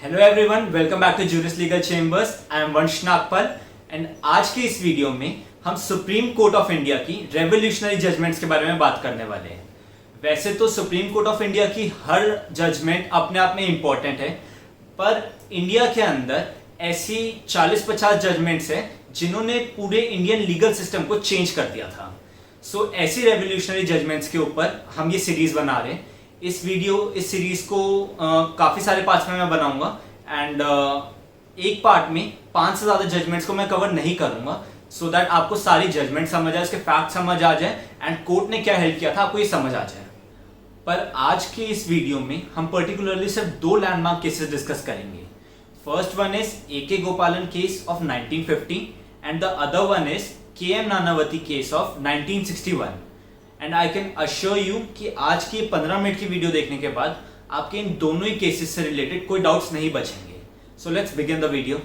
Hello everyone, welcome back to Juris legal chambers. I am Vansh Nagpal and आज के इस video में हम सुप्रीम कोर्ट ऑफ इंडिया की रेवोल्यूशनरी जजमेंट्स के बारे में बात करने वाले हैं। वैसे तो सुप्रीम कोर्ट ऑफ इंडिया की हर जजमेंट अपने आप में इम्पोर्टेंट है, पर इंडिया के अंदर ऐसी 40-50 जजमेंट्स हैं जिन्होंने पूरे इंडियन लीगल सिस्टम को चेंज कर दिया था। सो ऐसी रेवोल्यूशनरी जजमेंट्स के ऊपर हम ये सीरीज बना रहे हैं। इस सीरीज को काफ़ी सारे पार्ट्स में मैं बनाऊंगा एंड एक पार्ट में 5 से ज़्यादा जजमेंट्स को मैं कवर नहीं करूंगा, सो दैट आपको सारी जजमेंट समझ आए, उसके फैक्ट समझ आ जाए एंड कोर्ट ने क्या हेल्प किया था आपको ये समझ आ जाए। पर आज के इस वीडियो में हम पर्टिकुलरली सिर्फ 2 लैंडमार्क केसेस डिस्कस करेंगे। First one is AK. Gopalan case of 1950 and the other one is KM. Nanavati case of 1961। And I can assure you कि आज की 15 मिनट की वीडियो देखने के बाद आपके इन दोनों ही केसेस से रिलेटेड कोई डाउट्स नहीं बचेंगे। So let's begin the video.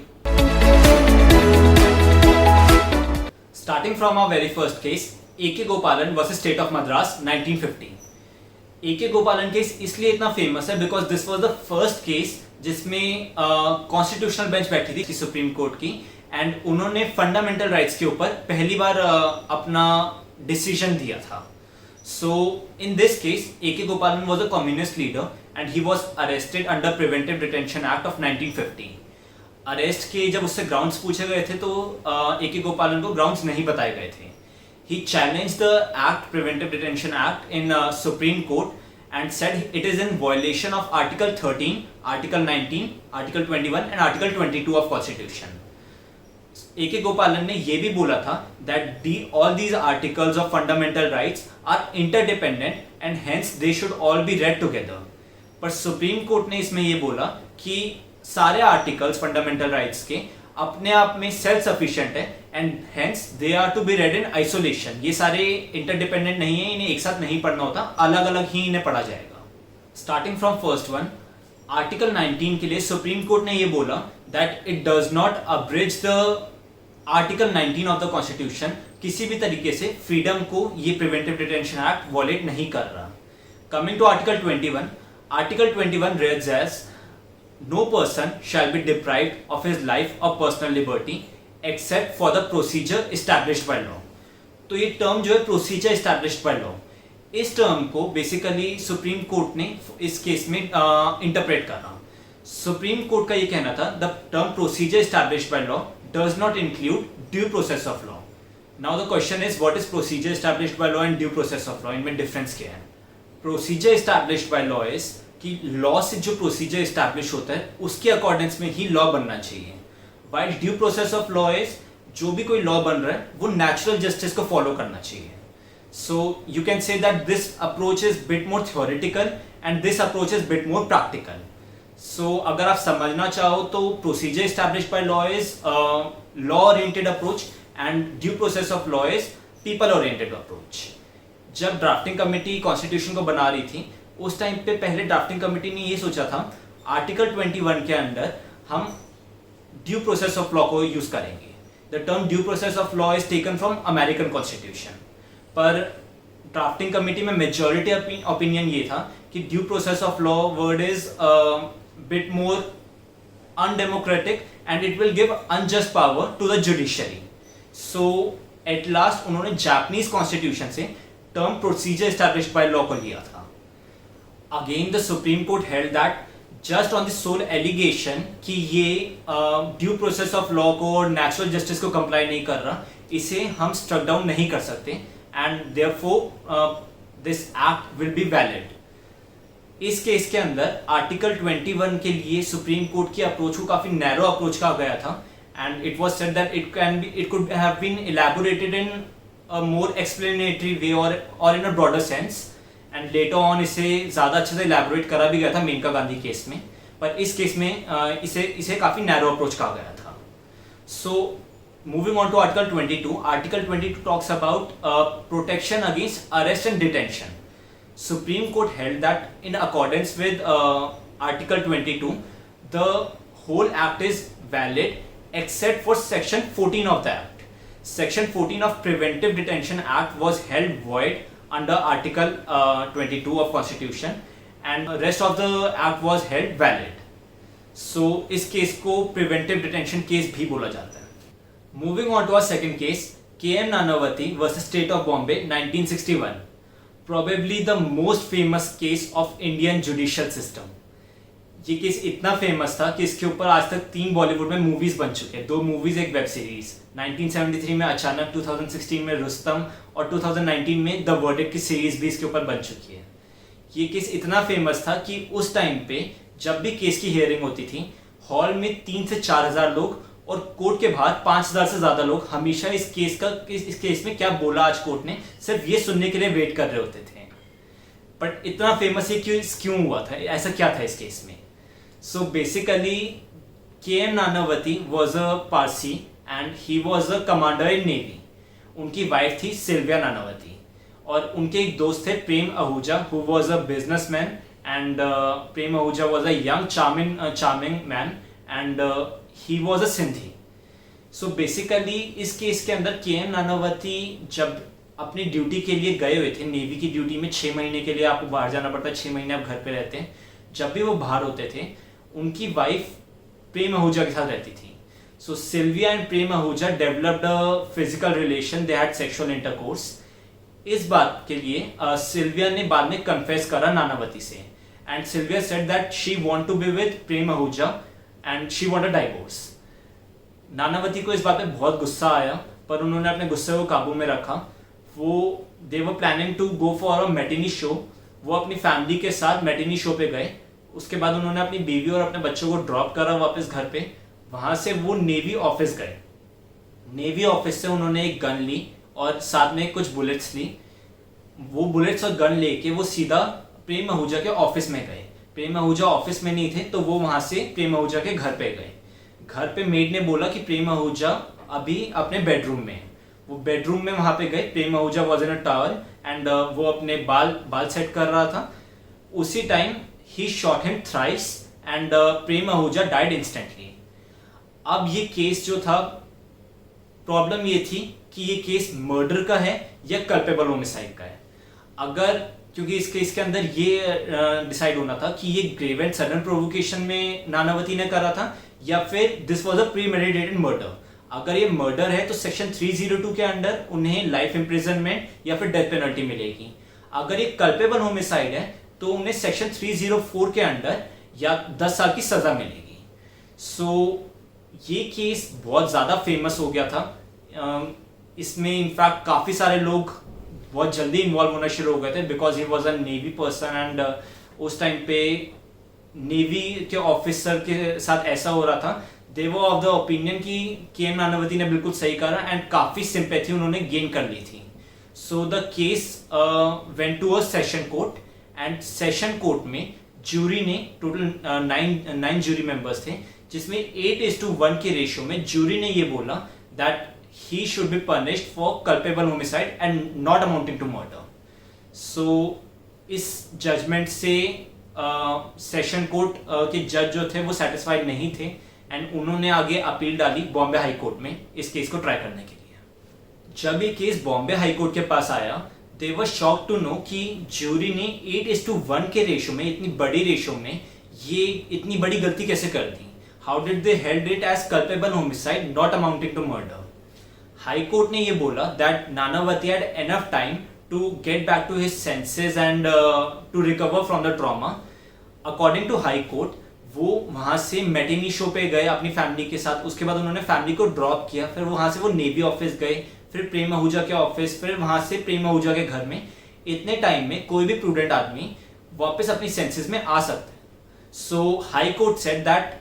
Starting from our very first case, AK. Gopalan versus state of Madras 1950। AK. Gopalan case इसलिए इतना फेमस है because this was the first case जिसमें कॉन्स्टिट्यूशनल बेंच बैठी थी सुप्रीम कोर्ट की एंड उन्होंने फंडामेंटल राइट्स के ऊपर पहली बार अपना डिसीजन दिया था। So in this case, A.K. Gopalan was a communist leader and he was arrested under Preventive Detention Act of 1950. Arrest के जब उससे ग्राउंड्स पूछे गए थे तो A.K. गोपालन को ग्राउंड्स नहीं बताए गए थे। He challenged the Act, Preventive Detention Act in Supreme Court and said it is in violation of Article 13, Article 19, Article 21 and Article 22 of Constitution. A K. गोपालन ने यह भी बोला था that all these articles of fundamental rights are interdependent and hence they should all be read together. पर supreme Court ने इसमें यह बोला कि सारे आर्टिकल्स फंडामेंटल राइट्स के अपने आप में सेल्फ सफिशिएंट है and hence they are to be read in isolation. ये सारे इंटरडिपेंडेंट नहीं है, इन्हें एक साथ नहीं पढ़ना होता, अलग अलग ही इन्हें पढ़ा जाएगा। Starting from first one, article 19 के लिए सुप्रीम कोर्ट ने यह बोला that it does not abridge the article 19 of the constitution. किसी भी तरीके से फ्रीडम को ये प्रिवेंटिव डिटेंशन एक्ट वॉलेट नहीं कर रहा। Coming to article 21, article 21 reads as no person shall be deprived of his life or personal liberty except for the procedure established by law. तो ये टर्म जो है प्रोसीजर एस्टैब्लिश्ड बाय लॉ, इस term को basically Supreme Court ने इस case में interpret करा। सुप्रीम कोर्ट का ये कहना था the term procedure established by law does not include due process of law. Now the question is what is procedure established by law and due process of law? इनमें difference क्या है? Procedure established by law is कि law से जो procedure establish होता है उसके accordance में ही law बनना चाहिए, while due process of law is जो भी कोई law बन रहा है वो natural justice को follow करना चाहिए. So you can say that this approach is bit more theoretical and this approach is bit more practical. So अगर आप समझना चाहो तो procedure established by law is law oriented approach and due process of law is people oriented approach. जब drafting committee constitution को बना रही थी उस टाइम पे पहले ड्राफ्टिंग कमेटी ने ये सोचा था आर्टिकल 21 के अंदर हम ड्यू प्रोसेस ऑफ लॉ को यूज करेंगे। The term due process of law is taken from American constitution, पर ड्राफ्टिंग कमेटी में मेजॉरिटी ओपिनियन ये था कि due process of law word is bit more undemocratic and it will give unjust power to the judiciary. So at last उन्होंने Japanese constitution से term procedure established by law को लिया था। Again the supreme court held that just on the sole allegation कि ये due process of law को और natural justice को कंप्लाई नहीं कर रहा, इसे हम स्ट्रक डाउन नहीं कर सकते and therefore this act will be valid. इस केस के अंदर आर्टिकल 21 के लिए सुप्रीम कोर्ट की अप्रोच को काफी नैरो अप्रोच कहा गया था and it was said that it could have been elaborated in a more explanatory way और in a broader sense and later on इसे ज्यादा अच्छे से इलैबोरेट करा भी गया था मेनका गांधी केस में, पर इस केस में इसे काफी नैरो अप्रोच कहा गया था। So moving on to article 22, article 22 talks about protection against arrest and detention. Supreme Court held that in accordance with Article 22, the whole act is valid except for Section 14 of the act. Section 14 of Preventive Detention Act was held void under Article 22 of Constitution and the rest of the act was held valid. सो इस case को preventive detention case भी बोला जाता है। Moving on to our second case, K M. Nanavati versus state of Bombay 1961, probably the most famous case of Indian judicial system. ये case इतना famous था कि इसके ऊपर आज तक 3 बॉलीवुड में मूवीज बन चुके हैं, 2 मूवीज एक वेब सीरीज। 1973 में अचानक, 2016 में रुस्तम और 2019 में द वर्डिक्ट की सीरीज भी इसके ऊपर बन चुकी है। ये केस इतना फेमस था कि उस टाइम पे जब भी केस की हियरिंग होती थी, हॉल में 3 से 4 हजार लोग और कोर्ट के बाहर 5000 से ज्यादा लोग हमेशा इस केस में क्या बोला आज कोर्ट ने, सिर्फ ये सुनने के लिए वेट कर रहे होते थे। बट इतना फेमस ये क्यों हुआ था, ऐसा क्या था इस केस में? So basically, KM. Nanavati was a Parsi and he was a commander in Navy. उनकी वाइफ थी सिल्विया नानावती और उनके एक दोस्त थे Prem Ahuja who was a businessman and Prem Ahuja was a young charming man and he was a Sindhi. So basically इस case के अंदर के.एम. नानावती जब अपनी ड्यूटी के लिए गए हुए थे, नेवी की ड्यूटी में 6 महीने के लिए आपको बाहर जाना पड़ता है, 6 महीने आप घर पे रहते हैं। जब भी वो बाहर होते थे, उनकी वाइफ प्रेम आहूजा के साथ रहती थी। So Sylvia and Prem Ahuja developed a physical relation, they had sexual intercourse. इस बात के लिए सिल्विया ने बाद में कन्फेस करा नानावती से and Sylvia said that she want to be with Prem Ahuja and she want a divorce. Nanavati को इस बात पे बहुत गुस्सा आया, पर उन्होंने अपने गुस्से को काबू में रखा। वो they were planning to go for a matinee show. वो अपनी फैमिली के साथ मैटिनी शो पे गए। उसके बाद उन्होंने अपनी बीवी और अपने बच्चों को ड्रॉप करा वापस घर पे। वहां से वो नेवी ऑफिस गए। नेवी ऑफिस से उन्होंने एक गन ली और साथ में कुछ बुलेट्स ली। वो बुलेट्स और गन लेके वो सीधा प्रेम आहूजा के ऑफिस में गए। प्रेम आहूजा ऑफिस में नहीं थे तो वो वहां से प्रेम आहूजा के घर पे गए। घर पे मेड ने बोला कि प्रेम आहूजा अभी अपने बेडरूम में। वो बेडरूम में वहां पे गए। Prem Ahuja was in a towel and वो अपने बाल सेट कर रहा था। उसी time he shot him thrice and Prem Ahuja died instantly. अब ये केस जो था, प्रॉब्लम ये थी कि ये केस मर्डर का है या कल्पेबल होमिसाइड का है। अगर क्योंकि इस केस के अंदर ये डिसाइड होना था कि ये ग्रेव एंड सडन प्रोवोकेशन में नानावती ने करा था या फिर this was a premeditated murder. अगर ये मर्डर है तो सेक्शन 302 के अंडर उन्हें लाइफ इम्प्रिजनमेंट या फिर डेथ पेनल्टी मिलेगी। अगर ये कल्पेबल होमिसाइड है तो उन्हें सेक्शन 304 के अंडर या 10 साल की सजा मिलेगी। सो ये केस बहुत ज़्यादा फेमस हो गया था। इसमें इनफैक्ट काफ़ी सारे लोग बहुत जल्दी इन्वॉल्व होना शुरू हो गए थे because he was a navy person and उस टाइम पे नेवी के ऑफिसर के साथ ऐसा हो रहा था। दे वर ऑफ द ओपिनियन कि के.एम. नानावती ने बिल्कुल सही करा एंड काफ़ी सिंपैथी उन्होंने गेन कर ली थी। So the case went to a session court and session court में जूरी ने टोटल 9 जूरी मेंबर्स थे, जिसमें 8:1 के रेशियो में जूरी ने ये बोला that he should be punished for culpable homicide and not amounting to murder. So इस जजमेंट से सेशन कोर्ट के जज जो थे वो सेटिस्फाइड नहीं थे एंड उन्होंने आगे अपील डाली बॉम्बे हाई कोर्ट में इस केस को ट्राई करने के लिए। जब ये केस बॉम्बे हाई कोर्ट के पास आया, they were shocked to know कि ज्यूरी ने 8:1 के रेशो में, इतनी बड़ी रेशो में ये इतनी बड़ी गलती कैसे कर दी। How did they held it as culpable homicide not amounting to murder? High court ने ये बोला that Nanavati had enough time to get back to his senses and to recover from the trauma. According to high court, वो वहां से matinee show पे गए अपनी family के साथ। उसके बाद उन्होंने फैमिली को ड्रॉप किया। फिर वहां से वो नेवी ऑफिस गए, फिर प्रेम आहूजा के ऑफिस, फिर वहां से प्रेम आहूजा के घर में। इतने टाइम में कोई भी प्रूडेंट आदमी वापस अपनी सेंसेस में आ सकता है। So high court said that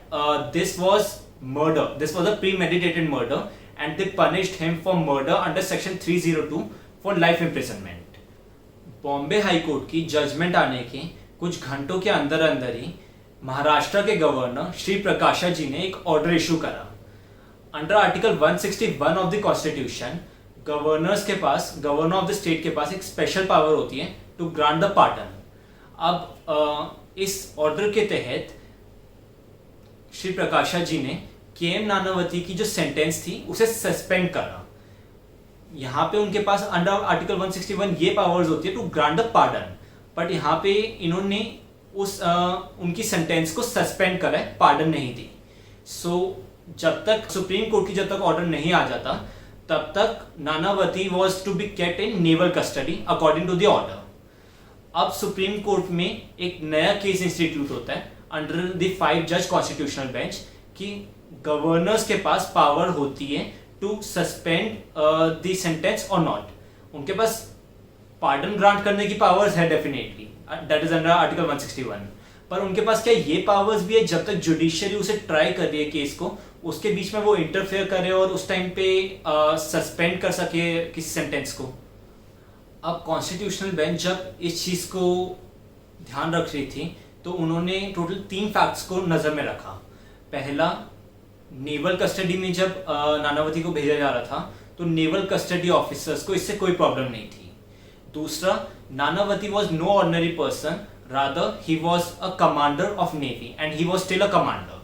this was murder, this was a premeditated murder and they punished him for murder under section 302 for life imprisonment. Bombay high court की जजमेंट आने के कुछ घंटों के अंदर अंदर ही महाराष्ट्र के गवर्नर श्री प्रकाशा जी ने एक ऑर्डर इशू करा। Under article 161 of the constitution, governor of the state के पास एक स्पेशल पावर होती है टू ग्रांट द पार्डन। अब इस ऑर्डर के तहत श्री प्रकाशा जी ने के.एम. नानावती की जो सेंटेंस थी उसे सस्पेंड करा। यहाँ पे उनके पास अंडर आर्टिकल 161 ये पावर्स होती है to grant the pardon, but यहाँ पे इन्होंने उनकी सेंटेंस को सस्पेंड करा है, पार्डन नहीं दी। जब तक सुप्रीम कोर्ट की जब तक ऑर्डर नहीं आ जाता तब तक Nanavati was to be kept in naval custody according to the order. अब सुप्रीम कोर्ट में एक नया केस इंस्टीट्यूट होता है अंडर द 5 जज कॉन्स्टिट्यूशनल बेंच कि गवर्नर्स के पास पावर होती है टू सस्पेंड द सेंटेंस और नॉट। उनके पास पार्डन ग्रांट करने की पावर्स है definitely, that is under article 161, पर उनके पास क्या ये पावर्स भी है जब तक जुडिशियरी उसे ट्राई कर रही है केस को, उसके बीच में वो इंटरफेयर करे और उस टाइम पे सस्पेंड कर सके किसी सेंटेंस को। अब कॉन्स्टिट्यूशनल बेंच जब इस चीज को ध्यान रख रही थी तो उन्होंने टोटल 3 फैक्ट्स को नजर में रखा। पहला, नेवल कस्टडी में जब नानावती को भेजा जा रहा था तो नेवल कस्टडी ऑफिसर्स को इससे कोई प्रॉब्लम नहीं थी। दूसरा, Nanavati was no ordinary person, rather he was a commander of navy and he was still a commander.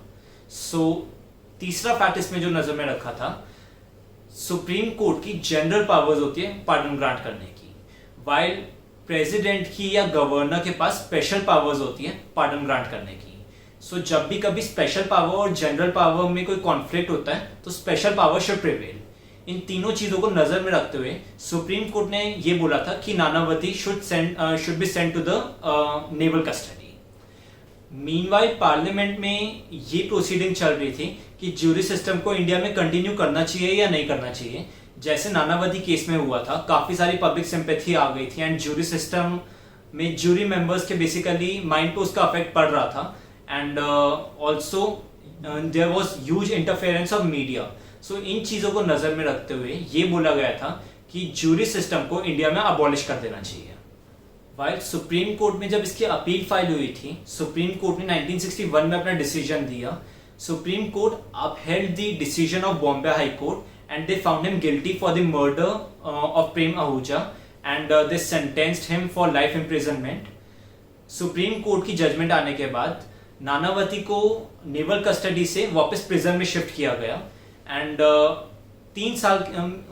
तीसरा फैक्ट इसमें जो नजर में रखा था, सुप्रीम कोर्ट की जनरल पावर्स होती है पार्डन ग्रांट करने की, वाइल प्रेसिडेंट की या गवर्नर के पास स्पेशल पावर्स होती है पार्डन ग्रांट करने की। जब भी कभी स्पेशल पावर और जनरल पावर में कोई कॉन्फ्लिक्ट होता है तो स्पेशल पावर शुड प्रिवेल। इन तीनों चीजों को नजर में रखते हुए सुप्रीम कोर्ट ने यह बोला था कि Nanavati should be sent to the naval custody. Meanwhile parliament में ये प्रोसीडिंग चल रही थी कि ज्यूरी सिस्टम को इंडिया में कंटिन्यू करना चाहिए या नहीं करना चाहिए। जैसे नानावती केस में हुआ था, काफी सारी पब्लिक सिंपैथी आ गई थी एंड ज्यूरी सिस्टम में ज्यूरी मेंबर्स के बेसिकली माइंड पे उसका अफेक्ट पड़ रहा था and also there was huge interference of media. इन चीजों को नजर में रखते हुए ये बोला गया था कि ज्यूरी सिस्टम को इंडिया में अबॉलिश कर देना चाहिए। वाइल सुप्रीम कोर्ट में जब इसकी अपील फाइल हुई थी, सुप्रीम कोर्ट ने 1961 में अपना डिसीजन दिया। Supreme court upheld the decision of Bombay high court and they found him guilty for the murder of Prem Ahuja and they sentenced him for life imprisonment. Supreme court की judgment आने के बाद नानावती को naval custody से वापस prison में shift किया गया एंड 3 साल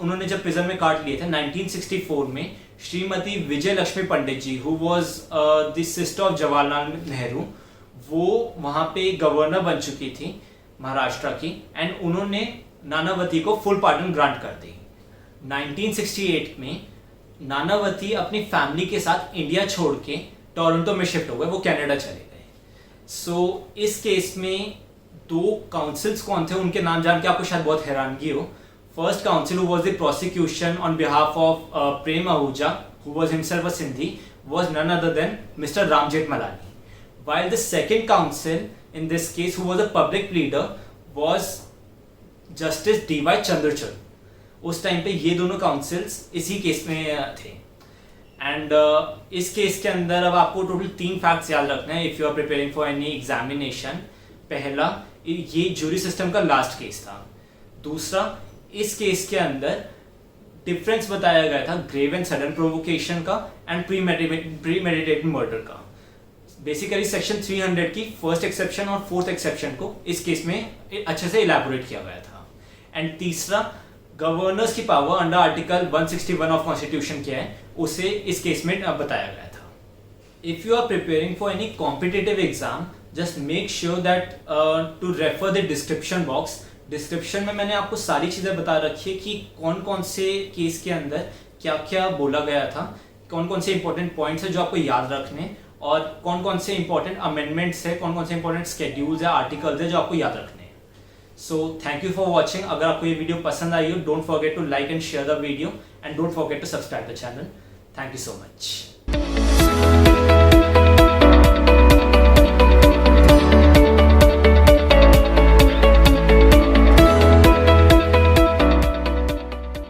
उन्होंने जब प्रिजन में काट लिए थे। 1964 में Shrimati Vijay Lakshmi Pandit ji, who was the sister of Jawaharlal Nehru, वो वहां पे गवर्नर बन चुकी थी महाराष्ट्र की एंड उन्होंने नानावती को फुल पार्डन ग्रांट कर दी। 1968 में नानावती अपनी फैमिली के साथ इंडिया छोड़ के टोरंटो में शिफ्ट हो गए, वो कनाडा चले गए। इस केस में 2 काउंसिल्स कौन थे उनके नाम जान के आपको शायद बहुत हैरानगी हो। First council who was the prosecution on behalf of Prem Ahuja, who was himself a Sindhi, was none other than Mr. Ram Jethmalani, while the second counsel in this case, who was a public pleader, was Justice D.Y. Chandrachud. उस time पे ये दोनों councils इसी case में थे and इस case के अंदर अब आपको टोटल 3 फैक्ट्स याद रखना है if you are preparing for any examination. पहला, ये ज्यूरी सिस्टम का लास्ट केस था। दूसरा, इस केस के अंदर डिफरेंस बताया गया था ग्रेव एंड सडन प्रोवोकेशन का एंड प्रीमेडिटेटेड मर्डर का। बेसिकली सेक्शन 300 की फर्स्ट एक्सेप्शन और फोर्थ एक्सेप्शन को इस केस में अच्छे से इलैबोरेट किया गया था। एंड तीसरा, गवर्नर्स की power under article 161 of constitution क्या है उसे इस केस में बताया गया था। If you are preparing for any competitive exam, just make sure that to refer the description box. Description में मैंने आपको सारी चीज़ें बता रखी है कि कौन कौन से केस के अंदर क्या क्या बोला गया था, कौन कौन से इंपॉर्टेंट पॉइंट्स हैं जो आपको याद रखने, और कौन कौन से इंपॉर्टेंट अमेंडमेंट्स है, कौन कौन से इंपॉर्टेंट स्केड्यूल्स या आर्टिकल्स है जो आपको याद रखने हैं। So thank you for watching. अगर आपको ये वीडियो पसंद आई हो, don't forget to like and share the video and don't forget to subscribe the channel. Thank you so much.